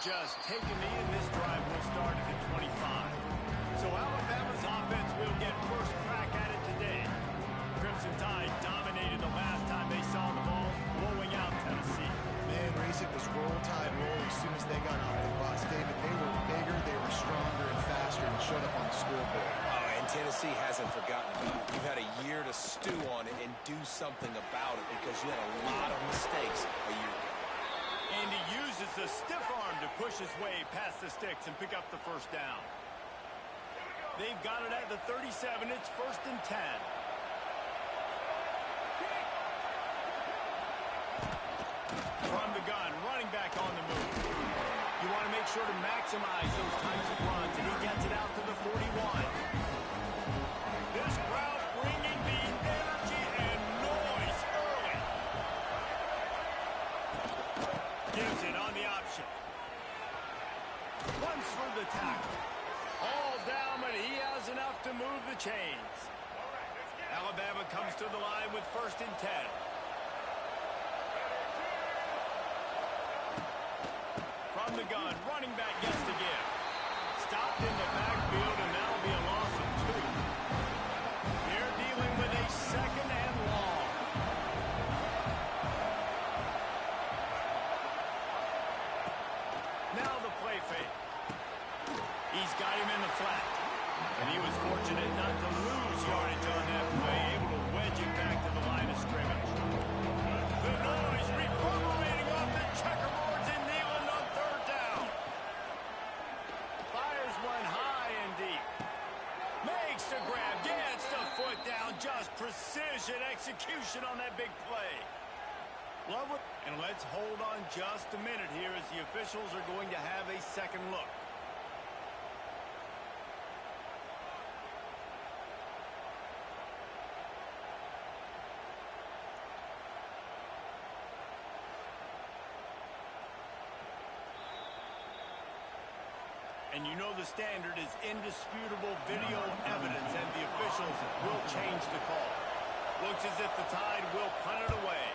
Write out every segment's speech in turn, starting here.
just take a knee, and this drive will start at the 25. So Alabama's offense will get first crack at it today. Crimson Tide dominated the last time they saw the ball, blowing out Tennessee. Man, Reese, it was roll tide roll as soon as they got off the bus. David, they were bigger, they were stronger and faster and showed up on the scoreboard. And Tennessee hasn't forgotten about it. You've had a year to stew on it and do something about it because you had a lot of mistakes a year ago. And he uses the stiff arm to push his way past the sticks and pick up the first down. They've got it at the 37. It's 1st and 10. From the gun, running back on the move. You want to make sure to maximize those types of runs, and he gets it out to the 41. This crowd bringing the energy and noise early. Gives it on the option. Runs for the tackle. All down, but he has enough to move the chains. Alabama comes to the line with 1st and 10. From the gun, running back gets to give. Stopped in the backfield, and that'll be a loss of 2. They're dealing with a 2nd and long. Now the play fake. He's got him in the flat. And he was fortunate not to lose yardage on that play, able to wedge it back to the line of scrimmage. The noise reverberating off the checkerboards in Neyland on 3rd down. Fires one high and deep. Makes the grab, gets the foot down. Just precision execution on that big play. Love it. And let's hold on just a minute here as the officials are going to have a second look. And you know the standard is indisputable video evidence, and the officials will change the call. Looks as if the Tide will punt it away.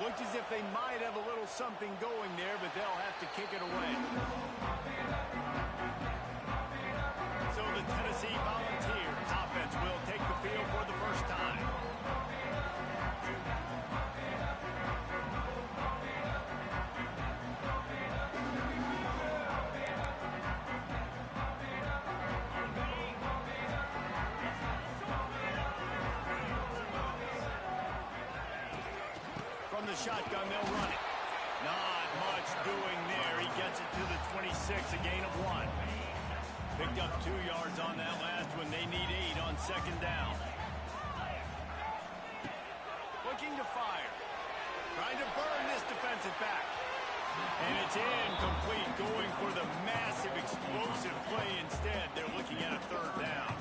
Looks as if they might have a little something going there, but they'll have to kick it away. So the Tennessee Volunteers offense will take the field for the first time. From the shotgun, they'll run it. Not much doing there. He gets it to the 26, a gain of 1. Picked up 2 yards on that last one. They need 8 on 2nd down. Looking to fire. Trying to burn this defensive back. And it's incomplete, going for the massive explosive play instead. They're looking at a 3rd down.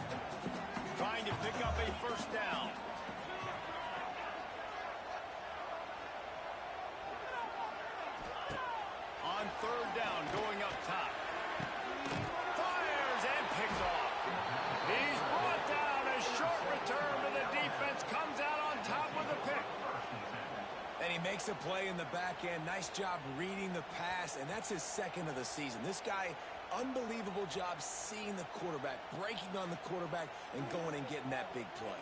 Trying to pick up a 1st down. On 3rd down, going up top. Fires and picks off. He's brought down. A short return to the defense. Comes out on top with a pick. And he makes a play in the back end. Nice job reading the pass, and that's his 2nd of the season. This guy, unbelievable job seeing the quarterback, breaking on the quarterback, and going and getting that big play.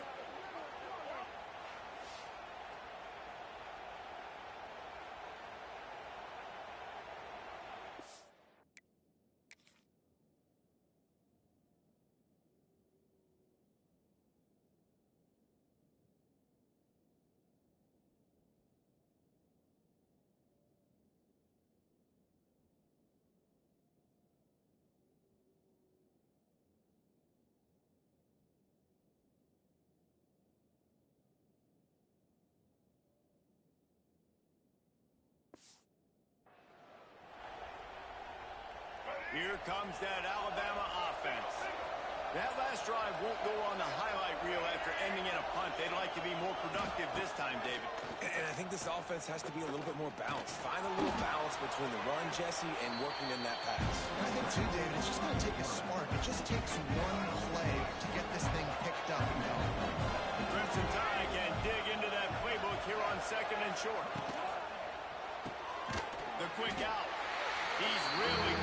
Here comes that Alabama offense. That last drive won't go on the highlight reel after ending in a punt. They'd like to be more productive this time, David. And I think this offense has to be a little bit more balanced. Find a little balance between the run, Jesse, and working in that pass. I think, too, David, it's just going to take a spark. It just takes one play to get this thing picked up and going. Crimson Tide can dig into that playbook here on 2nd and short. The quick out. He's really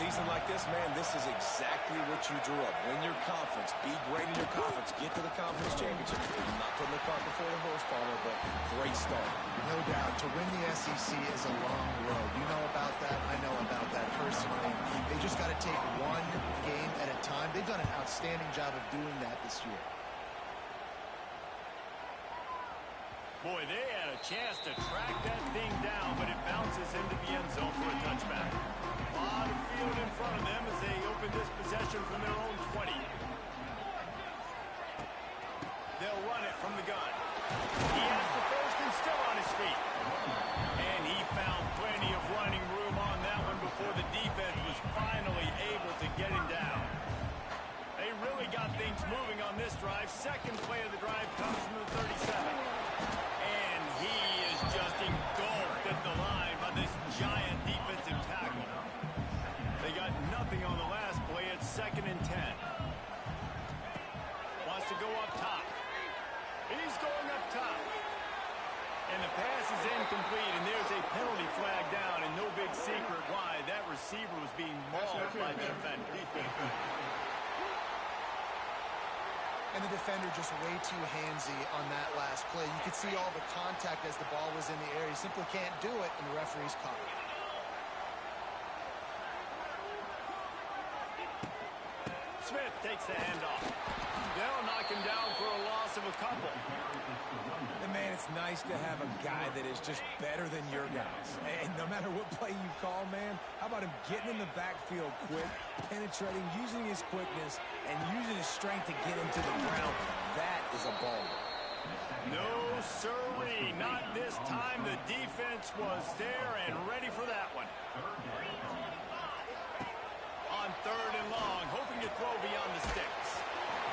season like this, man, this is exactly what you drew up. Win your conference. Be great in your conference. Get to the conference championship. Not putting the cart before the horse, Palmer, but great start. No doubt. To win the SEC is a long road. You know about that. I know about that personally. They just got to take one game at a time. They've done an outstanding job of doing that this year. Boy, they had a chance to track that thing down, but it bounces into the end zone for a touchback. A lot of field in front of them as they open this possession from their own 20. They'll run it from the gun. He has the first and still on his feet. And he found plenty of running room on that one before the defense was finally able to get him down. They really got things moving on this drive. Second play of the drive comes from the 37. And he is just engulfed at the line by this giant defensive tackle. They got nothing on the last play. It's 2nd and 10. Wants to go up top. He's going up top. And the pass is incomplete, and there's a penalty flag down, and no big secret why. That receiver was being mauled by the defender. And the defender just way too handsy on that last play. You could see all the contact as the ball was in the air. He simply can't do it, and the referee's caught it. Smith takes the handoff. They'll knock him down for a loss of a couple. And, man, it's nice to have a guy that is just better than your guys. And no matter what play you call, man, how about him getting in the backfield quick, penetrating, using his quickness, and using his strength to get him to the ground. That is a ball. No, sirree. Not this time. The defense was there and ready for that one. On 3rd and long, hoping to throw beyond the sticks.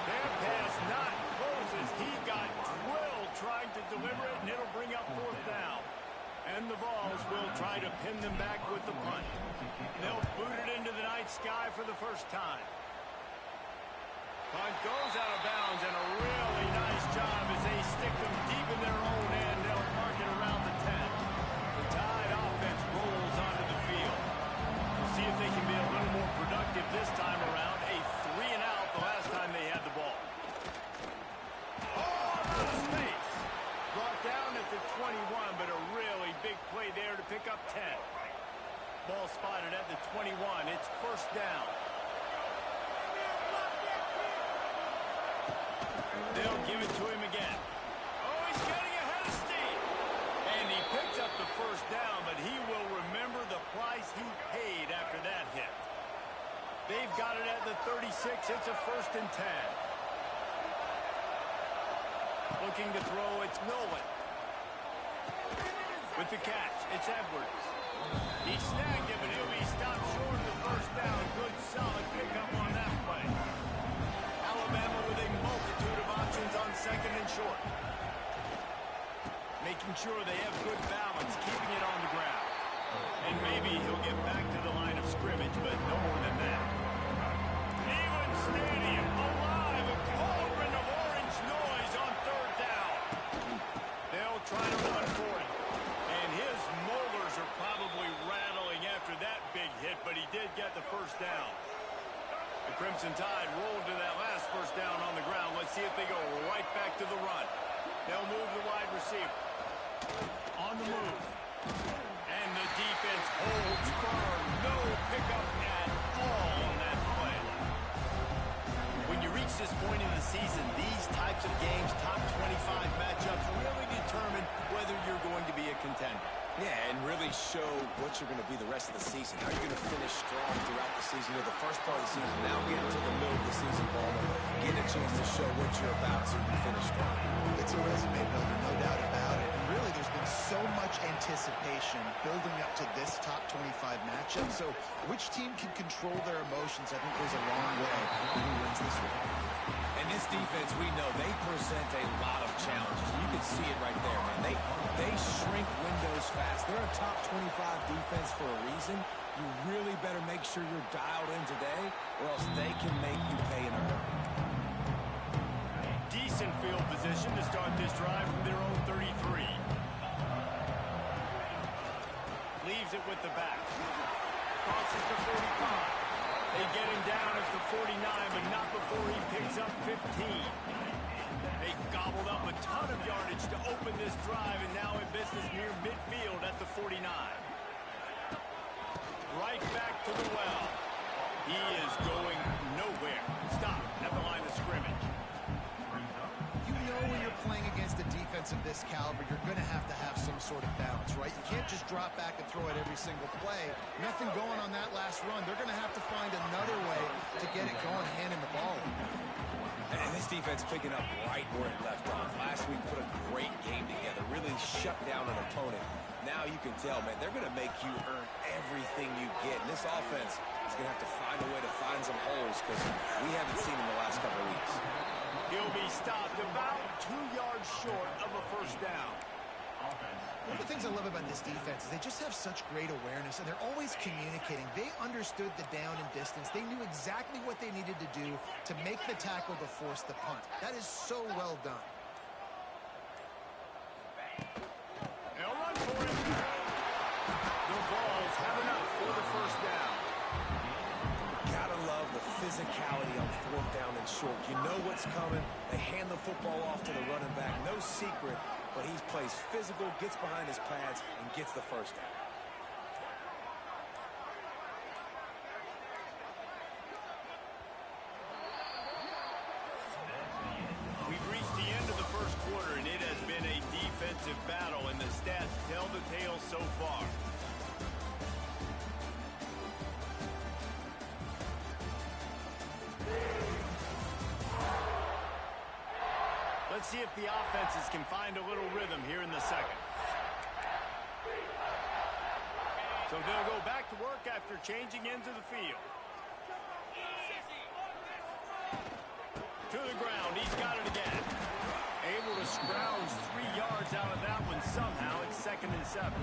Their pass not close as he got drilled trying to deliver it, and it'll bring up 4th down. And the Vols will try to pin them back with the punt. They'll boot it into the night sky for the first time. Punt goes out of bounds, and a really nice job as they stick them deep in their own end. They'll mark it around the 10. The Tide offense rolls onto the field. We'll see if they can be a little more productive this time around. A 3-and-out the last time they had the ball. Oh, out of space. Brought down at the 21, but a really big play there to pick up 10. Ball spotted at the 21. It's 1st down. They'll give it to him again. Oh, he's getting ahead of steam. And he picks up the 1st down, but he will remember the price he paid after that hit. They've got it at the 36. It's a 1st and 10. Looking to throw, it's Nolan. With the catch, it's Edwards. He snagged him, and he'll be stopped short of the 1st down. Good, solid pickup on that play. Alabama with a multitude of options on 2nd and short. Making sure they have good balance, keeping it on the ground. And maybe he'll get back to the line of scrimmage, but no more than that. Neyland Stadium, alive, a cauldron of orange noise on 3rd down. They'll try to run for it. And his molars are probably rattling after that big hit, but he did get the 1st down. The Crimson Tide rolled to that last 1st down on the ground. Let's see if they go right back to the run. They'll move the wide receiver. On the move. And the defense holds firm. No pickup at all on that play. When you reach this point in the season, these types of games, top 25 matchups, really determine whether you're going to be a contender. Yeah, and really show what you're going to be the rest of the season. How are you going to finish strong throughout the season or the first part of the season? Now getting to the middle of the season, Palmer, getting a chance to show what you're about so you can finish strong. It's a resume builder, no doubt about it. And really, there's been so much anticipation building up to this top 25 matchup. So which team can control their emotions, I think goes a long way who wins this one. And this defense, we know, they present a lot of challenges. You can see it right there, man. They shrink windows fast. They're a top 25 defense for a reason. You really better make sure you're dialed in today, or else they can make you pay in a hurry. Decent field position to start this drive from their own 33. Leaves it with the back. Crosses the 45. They get him down at the 49, but not before he picks up 15. They gobbled up a ton of yardage to open this drive, and now in business near midfield at the 49. Right back to the well. He is going nowhere. Stop at the line of scrimmage. You know when you're playing against a defense of this caliber, you're going to have some sort of balance, right? You can't just drop back and throw it every single play. Nothing going on that last run. They're going to have to find another way to get it going, handing the ball. And this defense picking up right where it left off. Last week put a great game together, really shut down an opponent. Now you can tell, man, they're going to make you earn everything you get. And this offense is going to have to find a way to find some holes because we haven't seen in the last couple of weeks. He'll be stopped about 2 yards short of a first down. One of the things I love about this defense is they just have such great awareness, and they're always communicating. They understood the down and distance. They knew exactly what they needed to do to make the tackle to force the punt. That is so well done. They'll run for it. The Vols have enough for the first down. Gotta love the physicality on fourth down and short. You know what's coming. They hand the football off to the running back. No secret, but he plays physical, gets behind his pads, and gets the first down. We've reached the end of the first quarter, and it has been a defensive battle, and the stats tell the tale so far. Let's see if the offenses can find a little rhythm here in the second. So they'll go back to work after changing into the field. To the ground, he's got it again. Able to scrounge 3 yards out of that one somehow. It's 2nd and 7.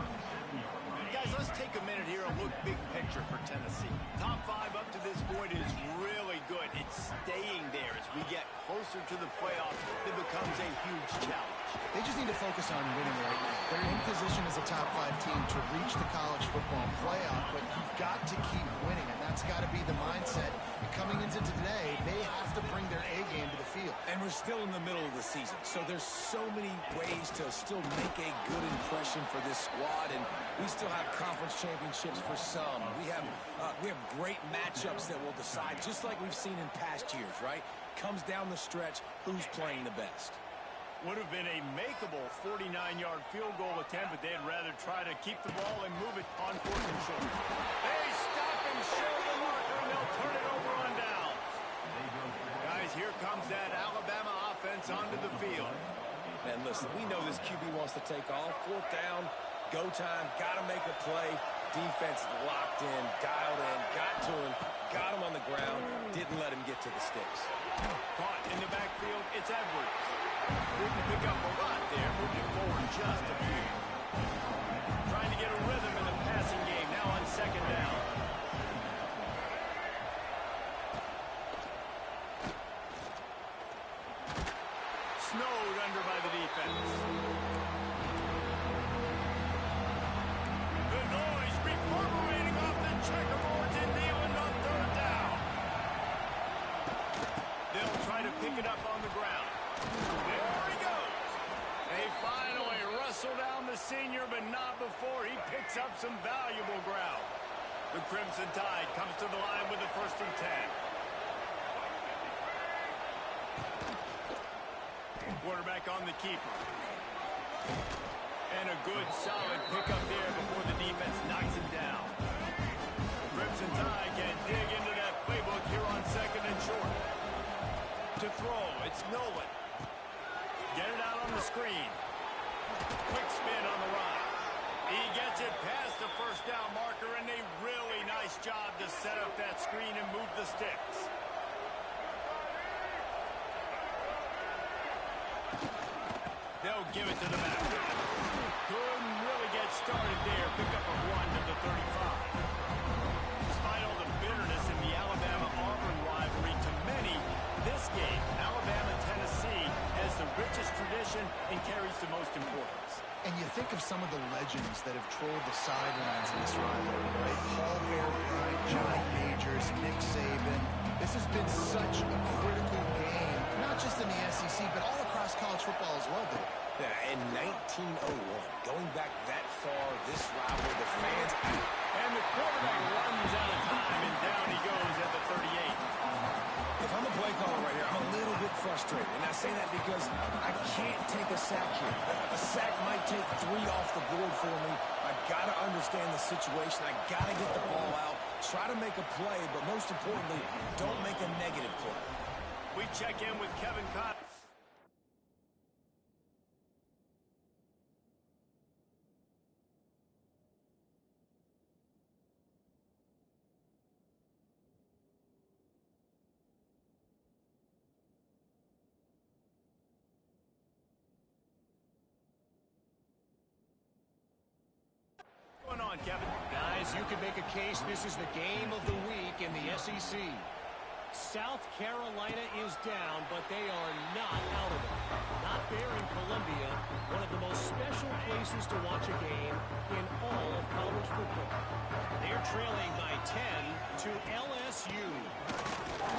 Guys, let's take a minute here and look big picture for Tennessee. Top 5 up to this point is really good. It's staying there as we get closer to the playoffs. It becomes a huge challenge. They just need to focus on winning right now. They're in position as a top 5 team to reach the college football playoff, but you've got to keep winning, and that's got to be the mindset. And coming into today, they have to bring their A game to the field. And we're still in the middle of the season, so there's so many ways to still make a good impression for this squad, and we still have conference championships for some. We have great matchups that will decide, just like we've seen in past years, right? Comes down the stretch, who's playing the best. Would have been a makeable 49-yard field goal attempt, but they'd rather try to keep the ball and move it on 4th and short. They stop and show the marker, and they'll turn it over on downs. Guys, here comes that Alabama offense onto the field. And listen, we know this QB wants to take off. 4th down, go time, got to make a play. Defense locked in, dialed in, got to him, got him on the ground, didn't let him get to the sticks. Caught in the backfield, it's Edwards. Didn't pick up a lot there, moving forward just a few. Trying to get a rhythm in the passing game, now on 2nd down. Snowed under by the defense. The noise reverberating off the checkerboards in Neyland on 3rd down. They'll try to pick it up on the ground. There he goes. They finally wrestle down the senior, but not before he picks up some valuable ground. The Crimson Tide comes to the line with the 1st and 10. Quarterback on the keeper. And a good, solid pickup there before the defense knocks him down. The Crimson Tide can dig into that playbook here on 2nd and short. To throw, it's Nolan. Get it out on the screen. Quick spin on the run. He gets it past the 1st down marker, and a really nice job to set up that screen and move the sticks. They'll give it to the back. Couldn't really get started there. Pick up a 1 to the 35. Despite all the bitterness in the Alabama-Auburn rivalry, to many, this game, Alabama-Tennessee, has the richest tradition and carries the most importance. And you think of some of the legends that have trolled the sidelines in this rivalry, right? Paul Bear Bryant, Johnny Majors, Nick Saban. This has been such a critical game, not just in the SEC, but all across college football as well, Bill. Yeah, in 1901, going back that far, this rivalry, the fans... And the quarterback runs out of time, and down he goes at the 38. If I'm a play caller right here, I'm a little bit frustrated. And I say that because I can't take a sack here. A sack might take 3 off the board for me. I got to understand the situation. I got to get the ball out, try to make a play, but most importantly, don't make a negative play. We check in with Kevin Cotton. What's going on, Kevin? Guys, you can make a case this is the game of the week in the SEC. South Carolina is down, but they are not out of it. Not there in Columbia, one of the most special places to watch a game in all of college football. They're trailing by 10 to LSU.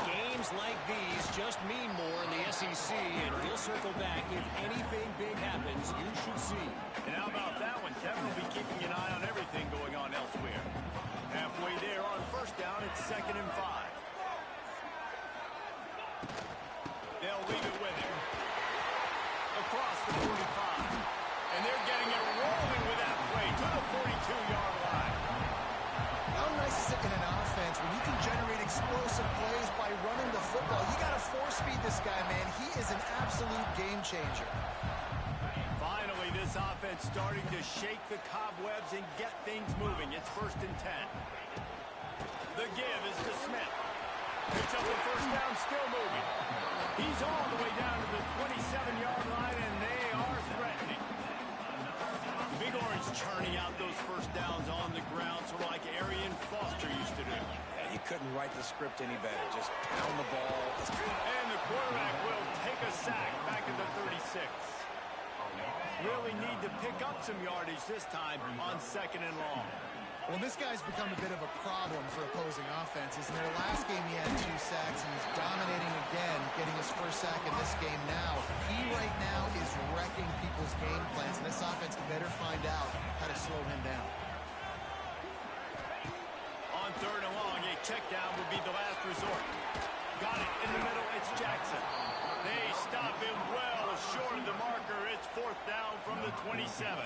Games like these just mean more in the SEC, and we'll circle back. If anything big happens, you should see. And how about that one? Kevin will be keeping an eye on everything going on elsewhere. Halfway there on first down, it's 2nd and 5. They'll leave it with him. Across the 45. And they're getting it rolling with that play to the 42-yard line. How nice is it in an offense when you can generate explosive plays by running the football? You got to force-feed this guy, man. He is an absolute game changer. Finally, this offense starting to shake the cobwebs and get things moving. It's 1st and 10. The give is to Smith. Picks up the first down, still moving. He's all the way down to the 27-yard line, and they are threatening. The Big Orange churning out those first downs on the ground, sort of like Arian Foster used to do. Yeah, you couldn't write the script any better. Just pound the ball. And the quarterback will take a sack back at the 36. Really need to pick up some yardage this time on 2nd and long. Well, this guy's become a bit of a problem for opposing offenses. In their last game, he had 2 sacks, and he's dominating again, getting his first sack in this game now. He right now is wrecking people's game plans, and this offense better find out how to slow him down. On 3rd and long, a check down would be the last resort. Got it in the middle, it's Jackson. They stop him well short of the marker. It's 4th down from the 27.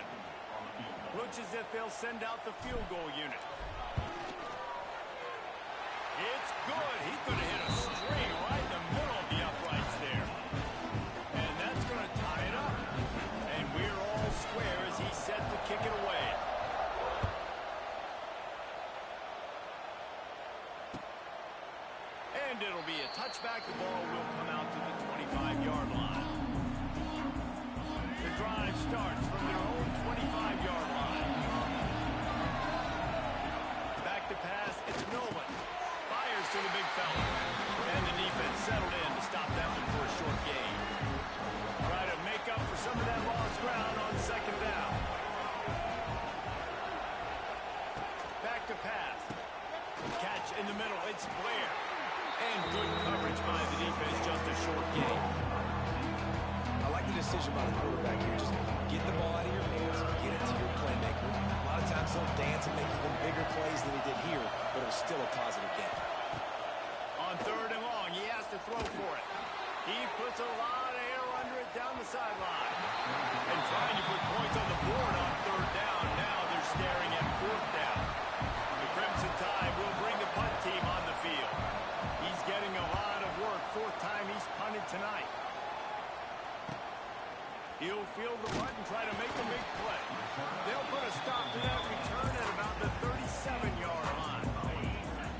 Looks as if they'll send out the field goal unit. It's good. He could have hit a string right in the middle of the uprights there. And that's going to tie it up. And we're all square as he's set to kick it away. And it'll be a touchback. The ball will come out to the 25-yard line. The drive starts from their own 25-yard line. Back to pass, it's Nolan. Fires to the big fella. And the defense settled in to stop that one for a short gain. Try to make up for some of that lost ground on 2nd down. Back to pass. Catch in the middle, it's Blair. And good coverage by the defense, just a short gain. I like the decision by the quarterback here. Just get the ball out of your hands, get it to your playmaker. A lot of times he'll dance and make even bigger plays than he did here, but it was still a positive game. On 3rd and long, he has to throw for it. He puts a lot of air under it down the sideline. And trying to put points on the board on 3rd down. Now they're staring at 4th down. The Crimson Tide will bring the punt team on the field. He's getting a lot of work. 4th time he's punted tonight. He'll field the punt and try to make a big play. They'll put a stop to that return at about the 37-yard line.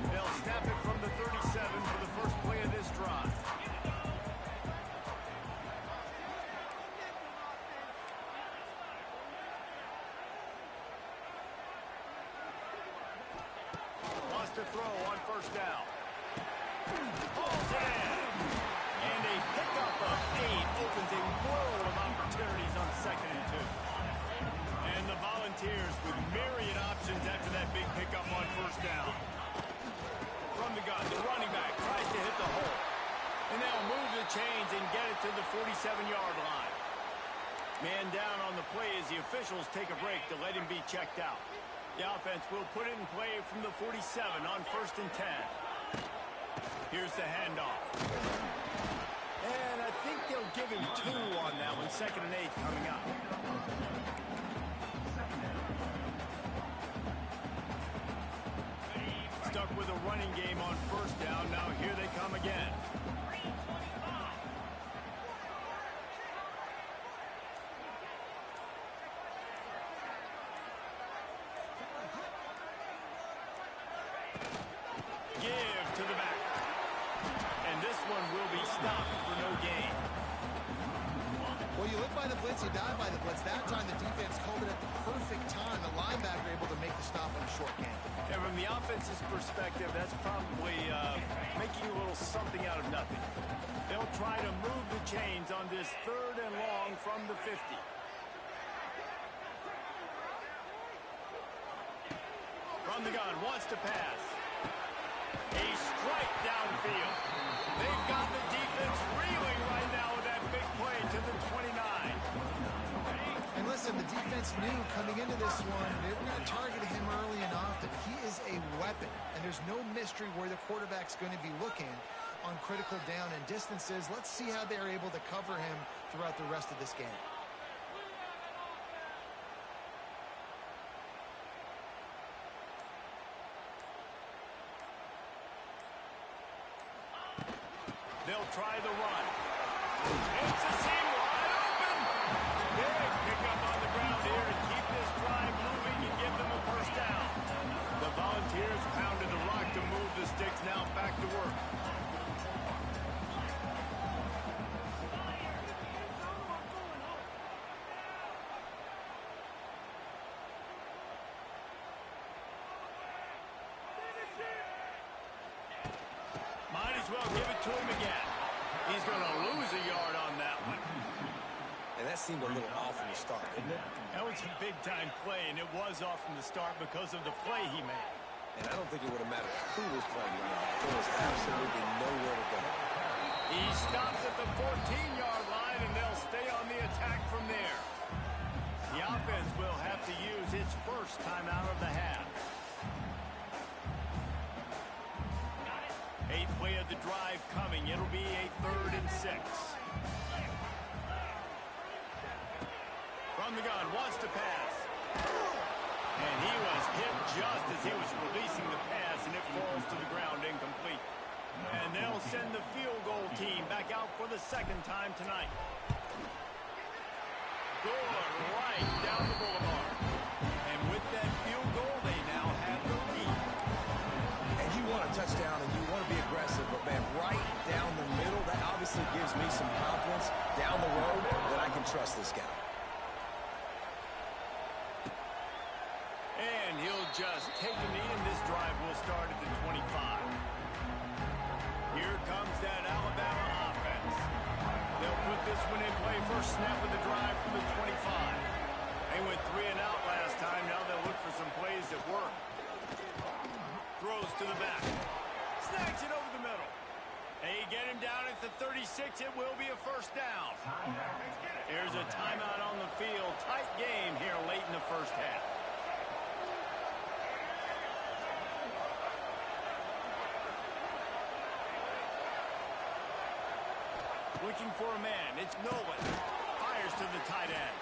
They'll snap it from the 37 for the first play of this drive. Wants to throw on 1st down. Balls it in. And a pickup of 8 opens a world of opportunities on 2nd and 2. to the 47-yard line. Man down on the play as the officials take a break to let him be checked out. The offense will put it in play from the 47 on 1st and 10. Here's the handoff. And I think they'll give him 2 on that one. 2nd and 8 coming up. Stuck with a running game on 1st down. Now here they come again. Give to the back. And this one will be stopped for no gain. Well, you live by the blitz, you die by the blitz. That time the defense called it at the perfect time. The linebacker able to make the stop on a short game. And from the offense's perspective, that's probably making a little something out of nothing. They'll try to move the chains on this 3rd and long from the 50. From the gun, wants to pass. A strike downfield. They've got the defense reeling right now with that big play to the 29. And listen, the defense knew coming into this one, they were going to target him early and often. He is a weapon, and there's no mystery where the quarterback's going to be looking on critical down and distances. Let's see how they're able to cover him throughout the rest of this game. They'll try the run. It's a seam wide open. Big pickup on the ground here to keep this drive moving and give them a 1st down. The Volunteers pounded the rock to move the sticks. Now back to work. Might as well give it to him again. He's going to lose a yard on that one. And that seemed a little off from the start, didn't it? That was a big-time play, and it was off from the start because of the play he made. And I don't think it would have mattered who was playing running back. There was absolutely nowhere to go. He stops at the 14-yard line, and they'll stay on the attack from there. The offense will have to use its 1st timeout of the half. 8th play of the drive coming. It'll be a 3rd and 6. From the gun, wants to pass. And he was hit just as he was releasing the pass, and it falls to the ground incomplete. And they'll send the field goal team back out for the 2nd time tonight. Good right down the boulevard. And with that field goal, they now have the lead. And you want a touchdown and you want to be aggressive, but man, right down the middle, that obviously gives me some confidence down the road that I can trust this guy. And he'll just take a knee, and this drive will start at the 25. Here comes that Alabama offense. They'll put this one in play. First snap of the drive from the 25. They went 3 and out last time. Now they'll look for some plays that work. Throws to the back. Snags it over the middle. They get him down at the 36. It will be a 1st down. Here's a timeout on the field. Tight game here late in the 1st half. Looking for a man. It's Nolan. Fires to the tight end.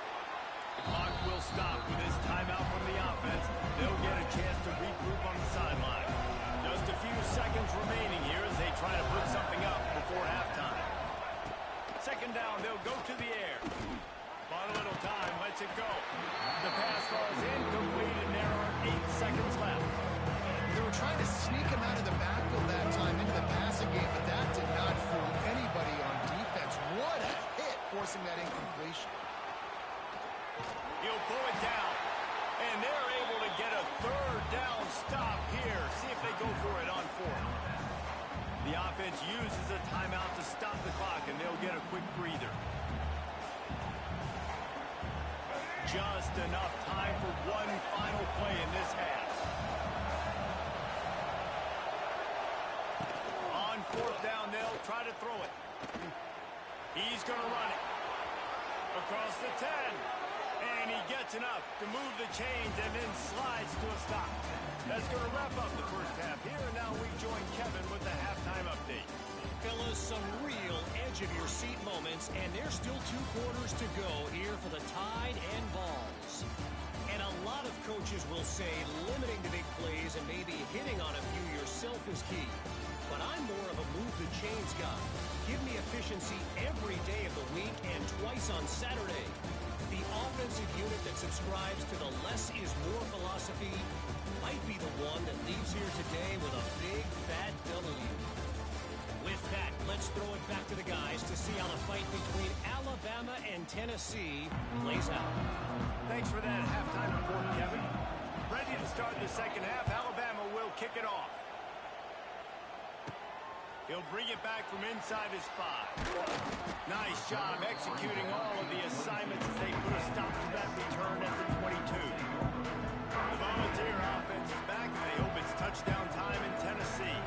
The clock will stop with this timeout from the offense. They'll get a chance to regroup on the sideline. Just a few seconds remaining here as they try to put something up before halftime. 2nd down, they'll go to the air. Bought a little time, lets it go. The pass falls incomplete, and there are 8 seconds left. They were trying to sneak him out of the backfield that time into the passing game, but that did not fool anybody on defense. What a hit, forcing that incompletion. He'll pull it down, and they're able to get a 3rd down stop here. See if they go for it on 4th. The offense uses a timeout to stop the clock, and they'll get a quick breather. Just enough time for one final play in this half. On 4th down, they'll try to throw it. He's going to run it. Across the 10. And he gets enough to move the chains and then slides to a stop. That's going to wrap up the first half here. And now we join Kevin with the halftime update. Fellas, some real edge-of-your-seat moments, and there's still 2 quarters to go here for the Tide and Vols. And a lot of coaches will say limiting the big plays and maybe hitting on a few yourself is key. But I'm more of a move-the-chains guy. Give me efficiency every day of the week and twice on Saturday. The offensive unit that subscribes to the less is more philosophy might be the one that leaves here today with a big, fat W. With that, let's throw it back to the guys to see how the fight between Alabama and Tennessee plays out. Thanks for that halftime report, Kevin. Ready to start the second half. Alabama will kick it off. He'll bring it back from inside his 5. Nice job executing all of the assignments as they put a stop to that return at the 22. The Volunteer offense is back, and they hope it's touchdown time in Tennessee.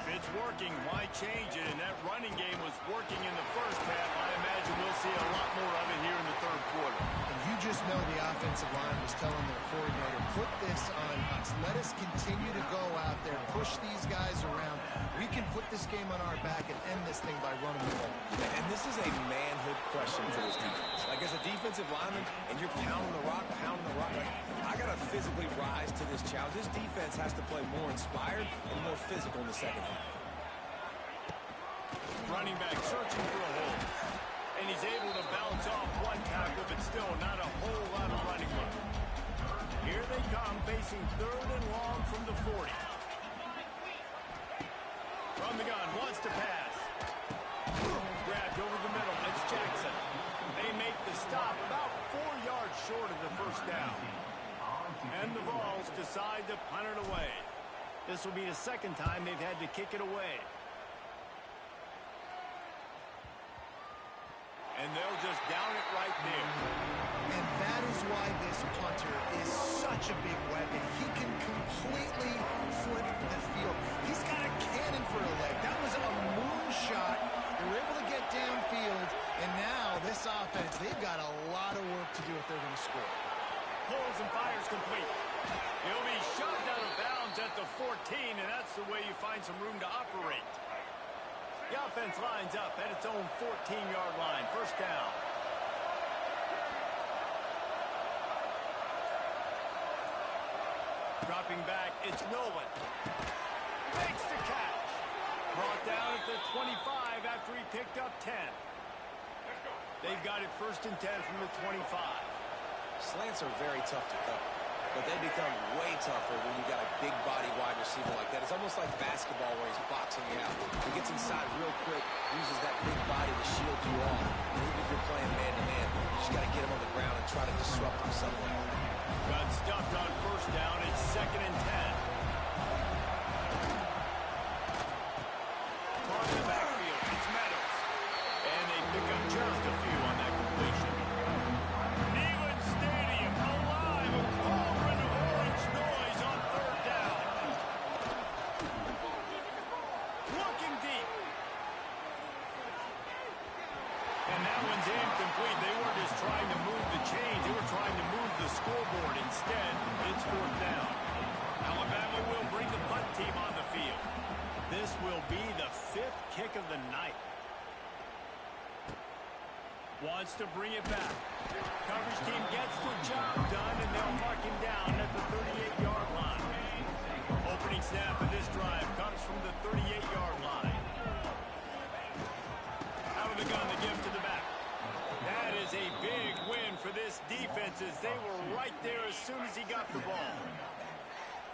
If it's working, why change it? And that running game was working in the first half. I imagine we'll see a lot more of it here in the third quarter. And you just know the offensive line was telling their coordinator, put this on us. Let us continue to go out there, push these guys around. We can put this game on our back and end this thing by running the ball. And this is a manhood question for this defense. Like, as a defensive lineman, and you're pounding the rock, like, I got to physically rise to this challenge. This defense has to play more inspired and more physical in the second half. Running back searching for a hole. And he's able to bounce off one tackle, but still not a whole lot of running room. Here they come, facing 3rd and long from the 40. From the gun, wants to pass. Grabbed over the middle, it's Jackson. They make the stop about 4 yards short of the first down. And the Vols decide to punt it away. This will be the second time they've had to kick it away. And they'll just down it right there. And that is why this punter is such a big weapon. He can completely flip the field. He's got a cannon for a leg. That was a moonshot. They were able to get downfield. And now this offense, they've got a lot of work to do if they're going to score. Pulls and fires complete. He'll be shoved out of bounds at the 14, and that's the way you find some room to operate. The offense lines up at its own 14-yard line. First down. Dropping back, it's Nolan. Makes the catch. Brought down at the 25 after he picked up 10. They've got it 1st and 10 from the 25. Slants are very tough to cover, but they become way tougher when you got a big body wide receiver like that. It's almost like basketball where he's boxing you out. He gets inside real quick, uses that big body to shield you off. And even if you're playing man-to-man, you just got to get him on the ground and try to disrupt him somewhere. Got stuffed on first down. It's 2nd and 10. Caught in the backfield. It's Meadows. And they pick up just a few on that completion. Neyland Stadium alive. A cauldron of orange noise on 3rd down. Looking deep. And that one's incomplete. They weren't just trying to move the chains. They were trying to move the scoreboard. Instead, it's 4th down. Alabama will bring the punt team on the field. This will be the 5th kick of the night. Wants to bring it back. Coverage team gets the job done, and they'll mark him down at the 38-yard line. Opening snap of this drive comes from the 38-yard line. Out of the gun, the give to the back. That is a big win for this defense as they were right there as soon as he got the ball.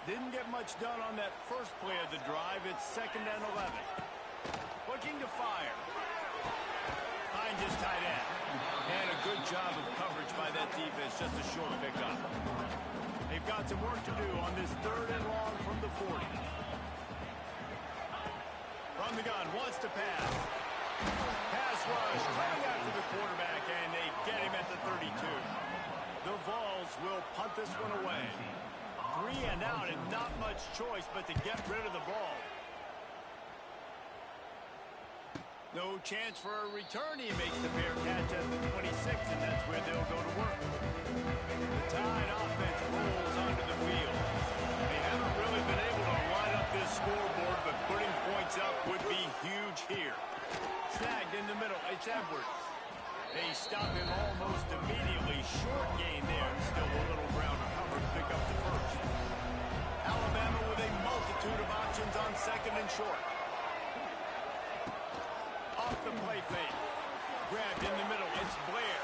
Didn't get much done on that first play of the drive. It's 2nd and 11. Looking to fire. Behind his tight end. And a good job of coverage by that defense. Just a short pickup. They've got some work to do on this 3rd and long from the 40. From the gun, wants to pass. Pass rush right after the quarterback, and they get him at the 32. The Vols will punt this one away. 3 and out, and not much choice but to get rid of the ball. No chance for a return. He makes the fair catch at the 26, and that's where they'll go to work. The Tide offense rolls onto the field. They haven't really been able to line up this scoreboard, but putting points up would be huge here. Snagged in the middle. It's Edwards. They stop him almost immediately. Short gain there, and still a little ground to cover to pick up the first. Alabama with a multitude of options on second and short. Off the play fake. Grabbed in the middle. It's Blair.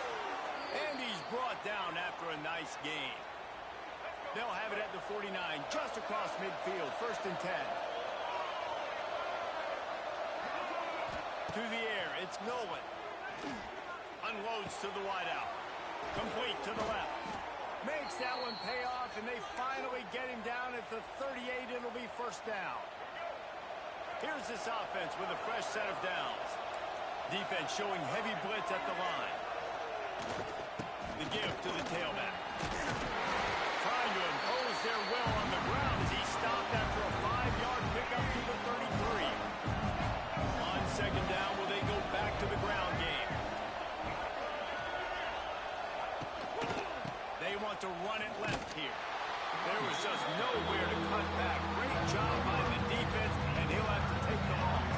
And he's brought down after a nice gain. They'll have it at the 49, just across midfield. First and 10. To the air. It's Nolan. Unloads to the wideout. Complete to the left. Makes that one pay off, and they finally get him down at the 38. It'll be first down. Here's this offense with a fresh set of downs. Defense showing heavy blitz at the line. The give to the tailback. Trying to impose their will on the ground as he stopped after a 5-yard pickup to the 33. On second down, will they go back to the ground game? They want to run it left here. There was just nowhere to cut back. Great job by the defense, and he'll have to take the loss.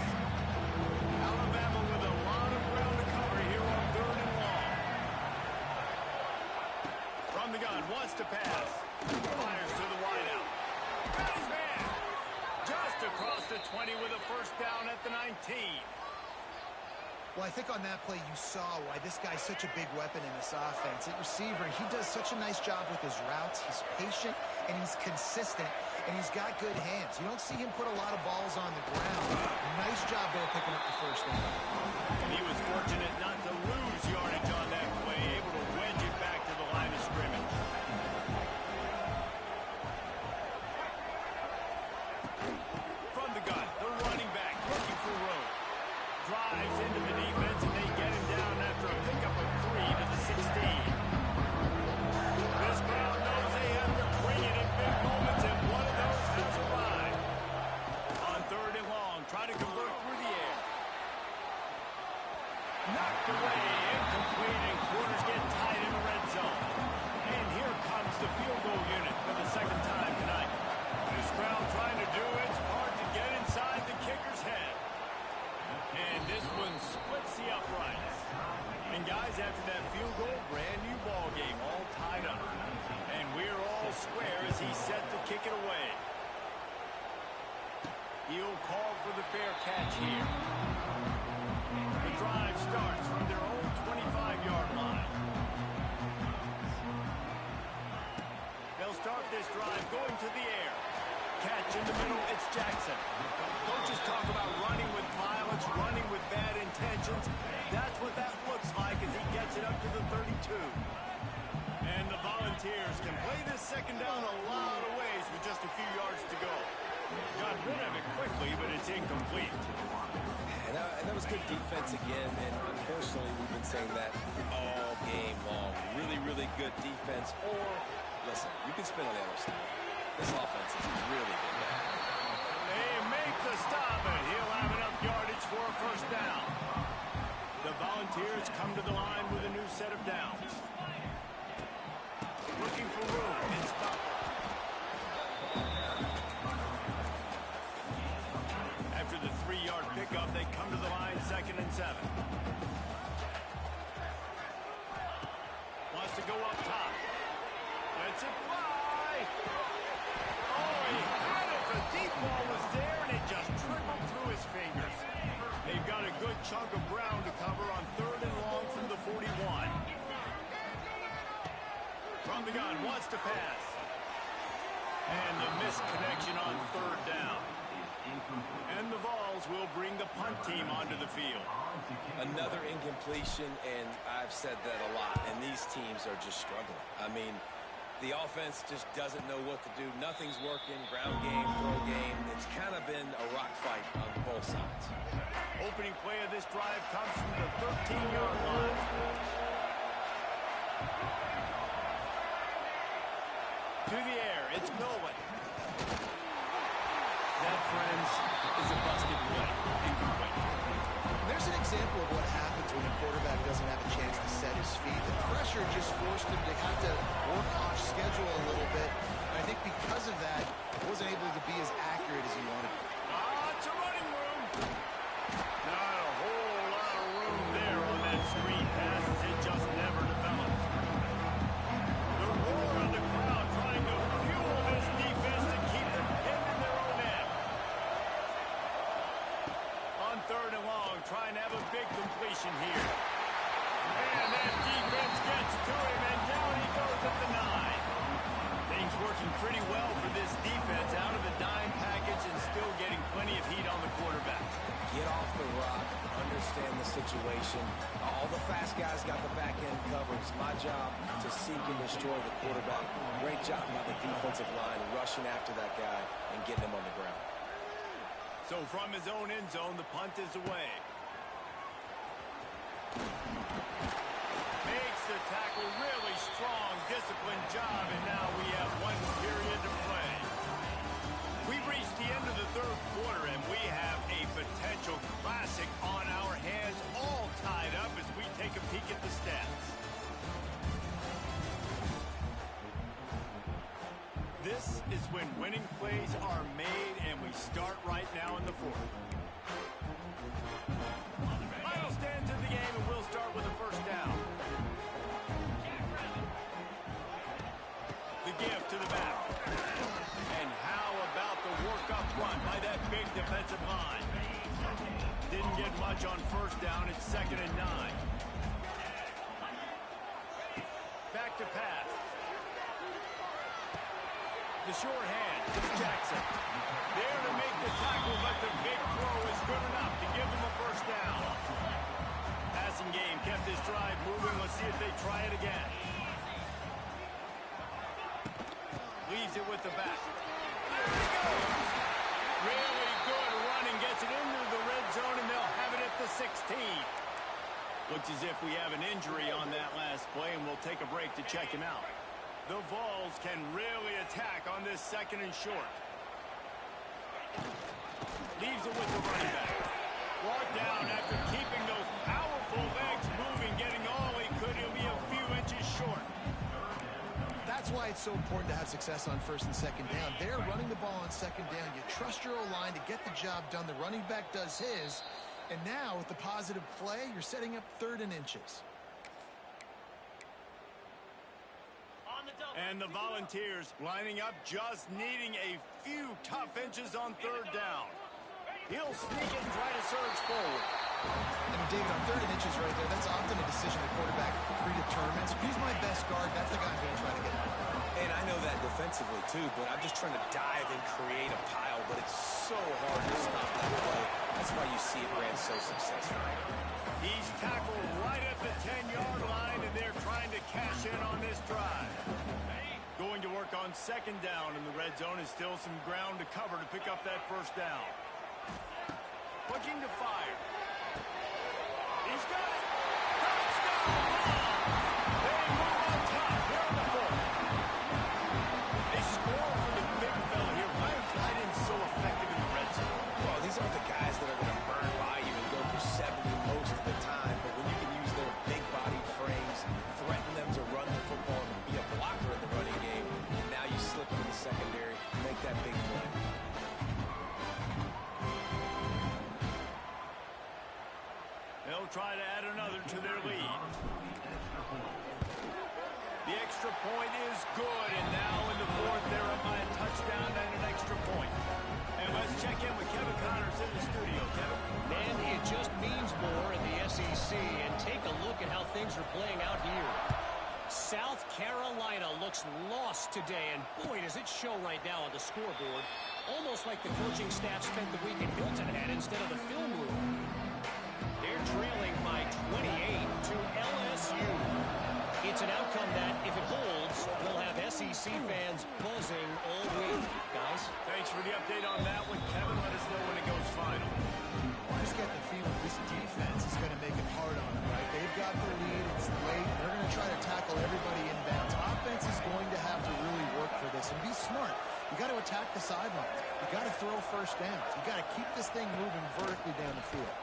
Alabama with a lot of ground to cover here on third and long. From the gun, wants to pass. Fires to the wideout. Got his man. Just across the 20 with a first down at the 19. Well, I think on that play you saw why this guy's such a big weapon in this offense. At receiver, he does such a nice job with his routes. He's patient, and he's consistent, and he's got good hands. You don't see him put a lot of balls on the ground. Nice job there picking up the first down. And he was fortunate not to lose yardage on that play, able to wedge it back to the line of scrimmage. From the gun, the running back looking for room. Drives into the defense, and they get him down after a pickup of 3 to the 16. This crowd knows they have to bring it in big moments, and one of those has arrived. On third and long, try to convert through the air. Knocked away, incomplete, and quarters get tied in the red zone. And here comes the field goal unit for the second time tonight. This crowd trying to do its part to get inside the kicker's head. And this one splits the uprights. And guys, after that field goal, brand new ball game, all tied up. And we're all square as he's set to kick it away. He'll call for the fair catch here. The drive starts from their own 25-yard line. They'll start this drive going to the air. Catch in the middle, it's Jackson. Coaches talk about running with violence, running with bad intentions. That's what that looks like as he gets it up to the 32. And the Volunteers can play this second down a lot of ways with just a few yards to go. Got rid of it quickly, but it's incomplete. And that was good defense again, and unfortunately we've been saying that all game long. Really, really good defense. Or, listen, you can spin on the other side. This offense has really been bad. They make the stop, and he'll have enough yardage for a first down. The Volunteers come to the line with a new set of downs. Looking for room. It's Butler. After the 3-yard pickup, they come to the line, 2nd and 7. Wants to go up top. Lets it fly. Oh, he had it. The deep ball was there, and it just trickled through his fingers. They've got a good chunk of ground to cover on third and long from the 41. From the gun, wants to pass. And the missed connection on third down. And the Vols will bring the punt team onto the field. Another incompletion, and I've said that a lot, and these teams are just struggling. I mean, the offense just doesn't know what to do. Nothing's working. Ground game, throw game. It's kind of been a rock fight on both sides. Opening play of this drive comes from the 13-yard line. To the air, it's Nolan. That, friends, is a busted play. Incomplete. There's an example of what happens when a quarterback doesn't have a chance to set his feet. The pressure just forced him to have to work off schedule a little bit. And I think because of that, he wasn't able to be as accurate as he wanted to be. It's a running room. Not a whole lot of room there on that screen pass. It just never developed. The roar of the crowd trying to fuel this defense to keep them pinned in their own end. On 3rd and long, trying to have a big completion here. And that defense gets to him, and down he goes at the 9. Things working pretty well for this defense, out of the dime package and still getting plenty of heat on the quarterback. Get off the rock, understand the situation. All the fast guys got the back end covered. It's my job to seek and destroy the quarterback. Great job by the defensive line rushing after that guy and getting him on the ground. So from his own end zone, the punt is away. Makes the tackle, really strong, disciplined job, and now we have 1 period to play. We've reached the end of the 3rd quarter, and we have a potential classic on our hands, all tied up as we take a peek at the stats. This is when winning plays are made, and we start right now in the 4th. Final stands in the game, and we'll start with a 1st down. The give to the back. And how about the work up front by that big defensive line? Didn't get much on 1st down. It's 2nd and 9. Back to pass. The short hand. It's Jackson. There to make the tackle, but the big throw is good enough to give them a 1st down. Passing game kept this drive moving. Let's see if they try it again. Leaves it with the back. There he goes. Really good running. Gets it into the red zone, and they'll have it at the 16. Looks as if we have an injury on that last play, and we'll take a break to check him out. The Vols can really attack on this 2nd and short. Leaves it with the running back. Brought down after keeping those powerful legs moving, getting all he could. He'll be a few inches short. That's why it's so important to have success on 1st and 2nd down. They're running the ball on 2nd down. You trust your O-line to get the job done. The running back does his. And now, with the positive play, you're setting up 3rd and inches. And the Volunteers lining up, just needing a few tough inches on 3rd down. He'll sneak it and try to surge forward. I mean, David, on 3rd and inches right there, that's often a decision the quarterback predetermines. Who's my best guard? That's the guy I'm going to try to get out. And I know that defensively, too, but I'm just trying to dive and create a pile, but it's so hard to stop that play. That's why you see it ran so successfully. He's tackled right at the 10-yard line, and they're trying to cash in on this drive. Going to work on 2nd down, and the red zone is still some ground to cover to pick up that 1st down. Looking to fire. He's got it. Touchdown ball. They move on top here on the 4th. They score for the big fella here. Why are tight ends so effective in the red zone? Well, these aren't the guys that are going to burn by you and go for 70 most of the time, but when you can use their big-bodied frames, threaten them to run the football and be a blocker in the running game, now you slip into the secondary, make that big play. They'll try to add another to their lead. The extra point is good, and now in the 4th, they're up by a touchdown and an extra point. And let's check in with Kevin Connors in the studio. Kevin? Man, it just means more in the SEC, and take a look at how things are playing out here. South Carolina looks lost today, and boy, does it show right now on the scoreboard. Almost like the coaching staff spent the week at Hilton Head instead of the film room. They're trailing by 28 to LSU. It's an outcome that, if it holds, will have SEC fans buzzing all week. Guys? Thanks for the update on that one, Kevin. Let us know when it goes final. I just get the feeling this defense is going to make it hard on them, right? They've got the lead. It's late. They're going to try to tackle everybody inbounds. Offense is going to have to really work for this and be smart. You got to attack the sidelines. You got to throw first downs. You got to keep this thing moving vertically down the field.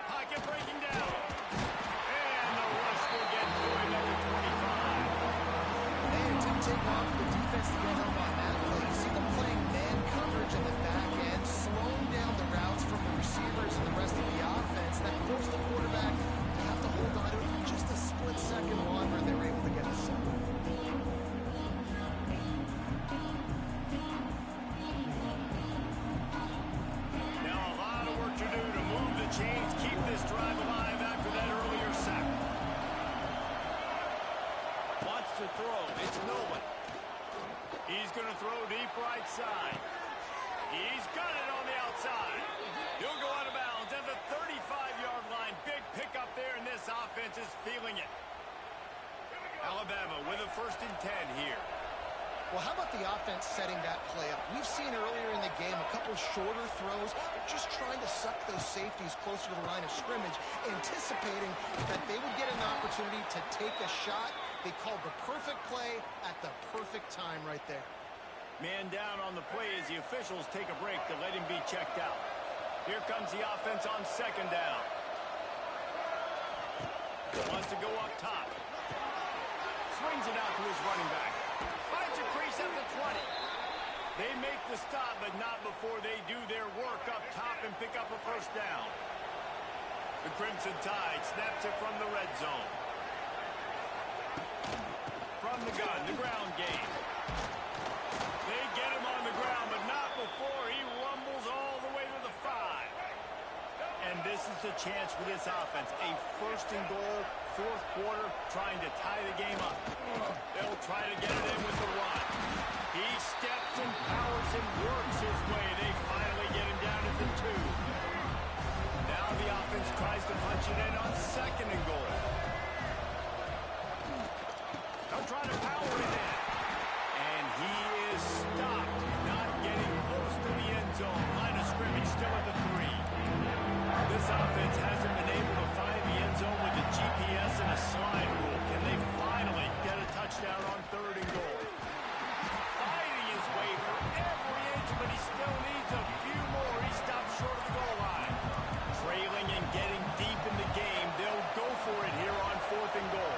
Pocket breaking down. And the rush will get to another 25. And it didn't take long for the defense to get home on that play. You see them playing man coverage in the back end, slowing down the routes from the receivers and the rest of the offense. That forced the quarterback to have to hold on to it for just a split second longer. They were able to get the sack. Now a lot of work to do to move the chains, keep this drive alive after that earlier sack. Wants to throw. It's Nolan. He's going to throw deep right side. He's got it on the outside. He'll go out of bounds at the 35-yard line. Big pickup there, and this offense is feeling it. Alabama with a 1st and 10 here. Well, how about the offense setting that play up? We've seen earlier in the game a couple shorter throws. They're just trying to suck those safeties closer to the line of scrimmage, anticipating that they would get an opportunity to take a shot. They called the perfect play at the perfect time right there. Man down on the play as the officials take a break to let him be checked out. Here comes the offense on 2nd down. Wants to go up top. Swings it out to his running back. Finds a crease at the 20. They make the stop, but not before they do their work up top and pick up a 1st down. The Crimson Tide snaps it from the red zone. From the gun, the ground game. They get him on the ground, but not before he rumbles all the way to the 5. And this is the chance for this offense. A 1st and goal, 4th quarter, trying to tie the game up. They'll try to get it in with the run. He steps and powers and works his way. They finally get him down at the 2. Now the offense tries to punch it in on 2nd and goal. They'll try to power it in. And he is stopped, not getting close to the end zone. Line of scrimmage still at the 3. This offense hasn't been able to find the end zone with the GPS and a slide rule. Can they finally get a touchdown on 3rd and goal? Fighting his way for every inch, but he still needs a few more. He stops short of the goal line. Trailing and getting deep in the game. They'll go for it here on 4th and goal.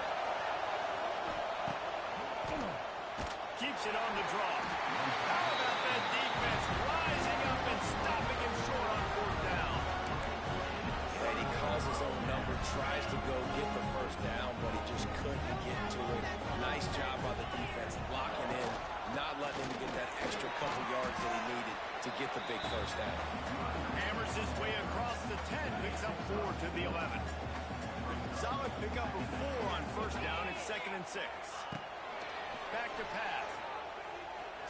Keeps it on the draw. How about that defense rising up and stopping him short on 4th down? And he calls his own number, tries to go get the 1st down, but he just couldn't get to it. Nice job by the defense, blocking in, not letting him get that extra couple yards that he needed to get the big 1st down. Hammers his way across the 10, picks up 4 to the 11. Solid pickup of 4 on 1st down. It's 2nd and 6. Back to pass.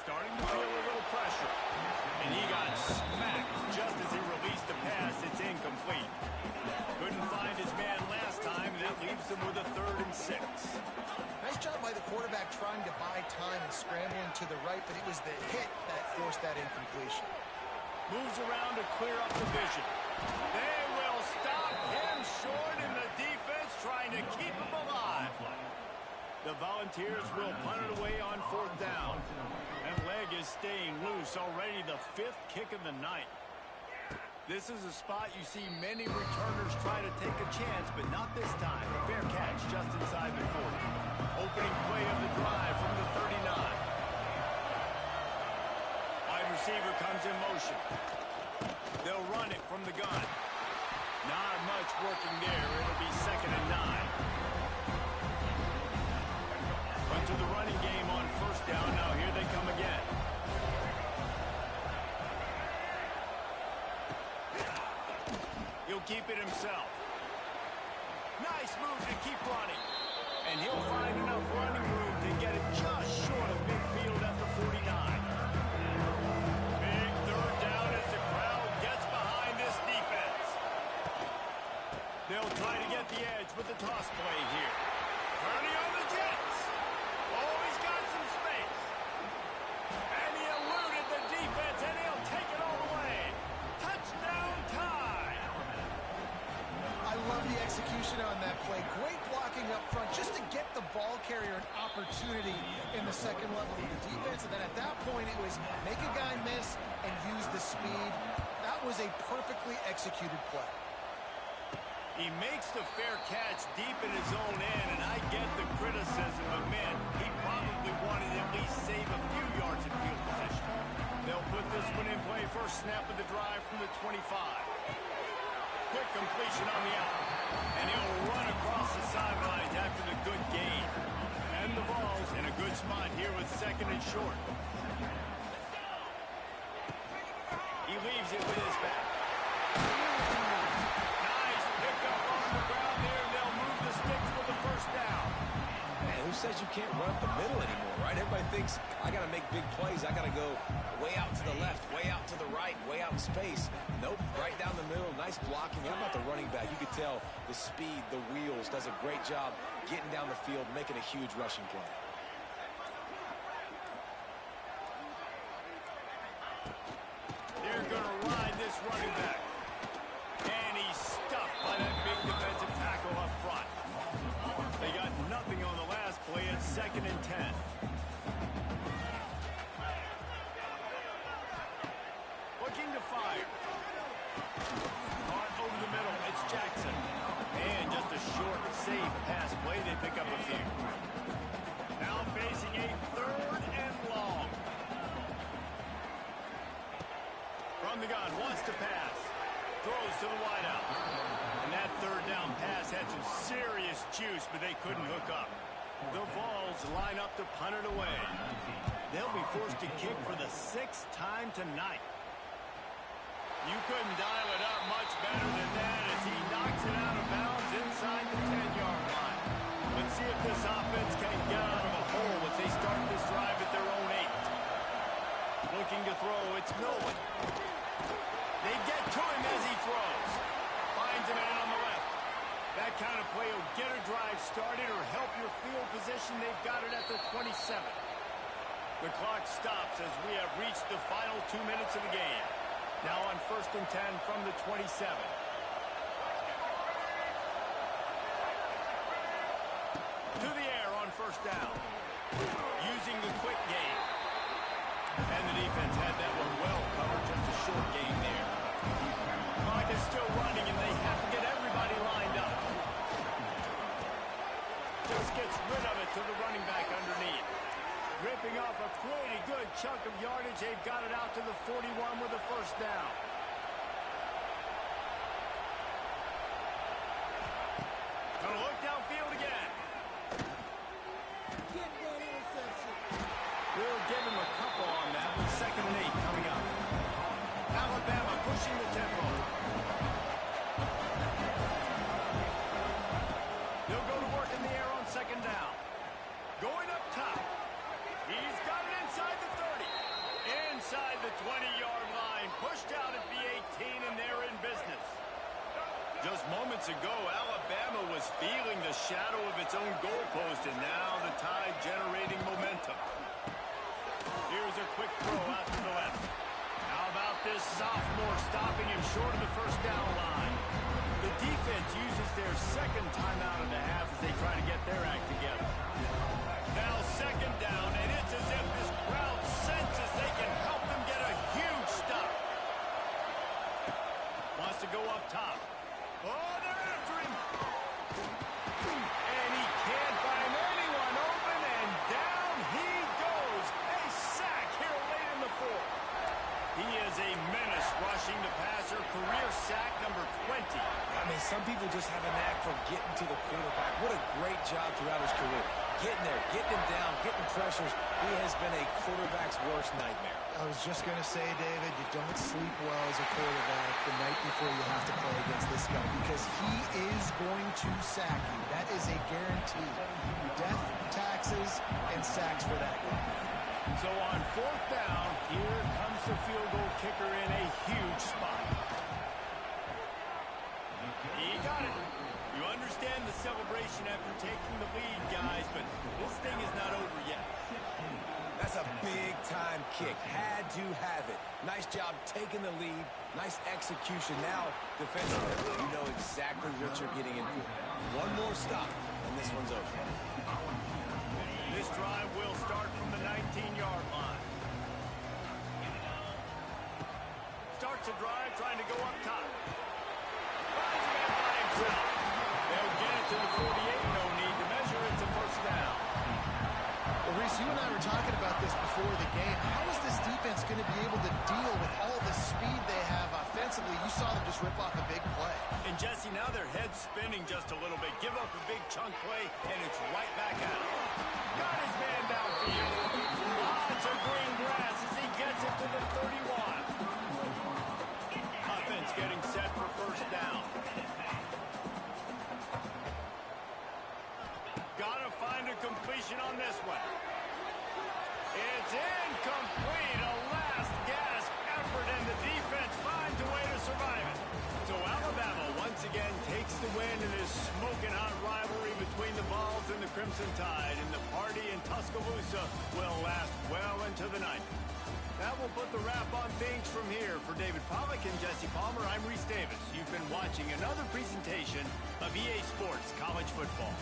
Starting to feel a little pressure. And he got smacked just as he released the pass. It's incomplete. Couldn't find his man last time. That leaves him with a 3rd and 6. Nice job by the quarterback trying to buy time and scrambling to the right, but it was the hit that forced that incompletion. Moves around to clear up the vision. They will stop him short, and the defense trying to keep him alive. The Volunteers will punt it away on 4th down. That leg is staying loose. Already the 5th kick of the night. This is a spot you see many returners try to take a chance, but not this time. A fair catch just inside the 40. Opening play of the drive from the 39. Wide receiver comes in motion. They'll run it from the gun. Not much working there. It'll be 2nd and 9. Went to the running game on 1st down. Now here they come again. He'll keep it himself. Nice move to keep running. And he'll find enough running room to get it just short of midfield at the 49. Big 3rd down as the crowd gets behind this defense. They'll try to get the edge with the toss play here. Purdy on the Jets. Oh, he's got some space. And he eluded the defense, and he'll take it all the way. Touchdown Tide. I love the execution on that play. Great blocking up front just to get the ball carrier an opportunity in the 2nd level of the defense. clearance, and then at that point, it was make a guy miss and use the speed. That was a perfectly executed play. He makes the fair catch deep in his own end, and I get the criticism, but man, he probably wanted to at least save a few yards in field position. They'll put this one in play first snap of the drive from the 25. Quick completion on the out, and he'll run across the sidelines after the good gain. And the ball's in a good spot here with second and short. He leaves it with his back. Who says you can't run up the middle anymore, right? Everybody thinks, I got to make big plays. I got to go way out to the left, way out to the right, way out in space. Nope, right down the middle. Nice blocking. How about the running back? You could tell the speed, the wheels, does a great job getting down the field, making a huge rushing play. They're going to ride this running back. And he's stuffed by that big defensive tackle up front. They got nothing on the last play at 2nd and 10. Looking to fire. Caught over the middle. It's Jackson. And just a short, safe pass play. They pick up a few. Now facing a 3rd and long. From the gun, wants to pass. Throws to the wideout. And that 3rd down pass had some serious juice, but they couldn't hook up. The Vols line up to punt it away. They'll be forced to kick for the 6th time tonight. You couldn't dial it up much better than that as he knocks it out of bounds inside the 10-yard line. Let's see if this offense can get out of a hole as they start this drive at their own 8. Looking to throw, it's Nolan. They get to him as he throws. Finds a man on the left. That kind of play will get a drive started or help your field position. They've got it at the 27. The clock stops as we have reached the final 2 minutes of the game. Now on 1st and 10 from the 27. To the air on 1st down. Using the quick game. And the defense had that one well covered. Just a short gain there. Clock is still running, and they have to get everybody lined up. Just gets rid of it to the running back underneath. Ripping off a pretty good chunk of yardage. They've got it out to the 41 with a 1st down. Gonna look downfield again. Get that interception. We'll give him a couple on that with 2nd and 8 coming up. Alabama pushing the tempo. They'll go to work in the air on 2nd down. Going up top. He's got it inside the 30. Inside the 20-yard line. Pushed out at the 18, and they're in business. Just moments ago, Alabama was feeling the shadow of its own goalpost, and now the Tide generating momentum. Here's a quick throw out to the left. How about this sophomore stopping him short of the 1st down line? The defense uses their 2nd timeout of the half as they try to get their act together. Now 2nd down, and it's as if this crowd senses they can help them get a huge stop. Wants to go up top. Oh, they're after him. And he can't find anyone open, and down he goes. A sack here late in the 4th. He is a menace rushing the passer. Career sack number 20. I mean, some people just have a knack for getting to the quarterback. What a great job throughout his career. Getting there, getting him down, getting pressures. He has been a quarterback's worst nightmare. I was just going to say, David, you don't sleep well as a quarterback the night before you have to play against this guy because he is going to sack you. That is a guarantee. Death, taxes, and sacks for that guy. So on 4th down, here comes the field goal kicker in a huge spot. He got it. You understand the celebration after taking the lead, guys, but this thing is not over yet. That's a big-time kick. Had to have it. Nice job taking the lead. Nice execution. Now, defensively, you know exactly what you're getting into. One more stop, and this one's over. This drive will start from the 19-yard line. to drive, trying to go up top. Finds a man by himself. They'll get it to the 48. No need to measure. It's a first down. Well, Reese, you and I were talking about this before the game. How is this defense going to be able to deal with all the speed they have offensively? You saw them just rip off a big play. And Jesse, now their head's spinning just a little bit. Give up a big chunk play, and it's right back at him. Got his man downfield. Lots of green grass as he gets it to the 31. Offense getting set for first down. Gotta find a completion on this one. It's incomplete. A last gasp effort, and the defense finds a way to survive it. So Alabama once again takes the win in this smoking hot rivalry between the Vols and the Crimson Tide, and the party in Tuscaloosa will last well into the night. That will put the wrap on things from here. For David Pollack and Jesse Palmer, I'm Reese Davis. You've been watching another presentation of EA Sports College Football.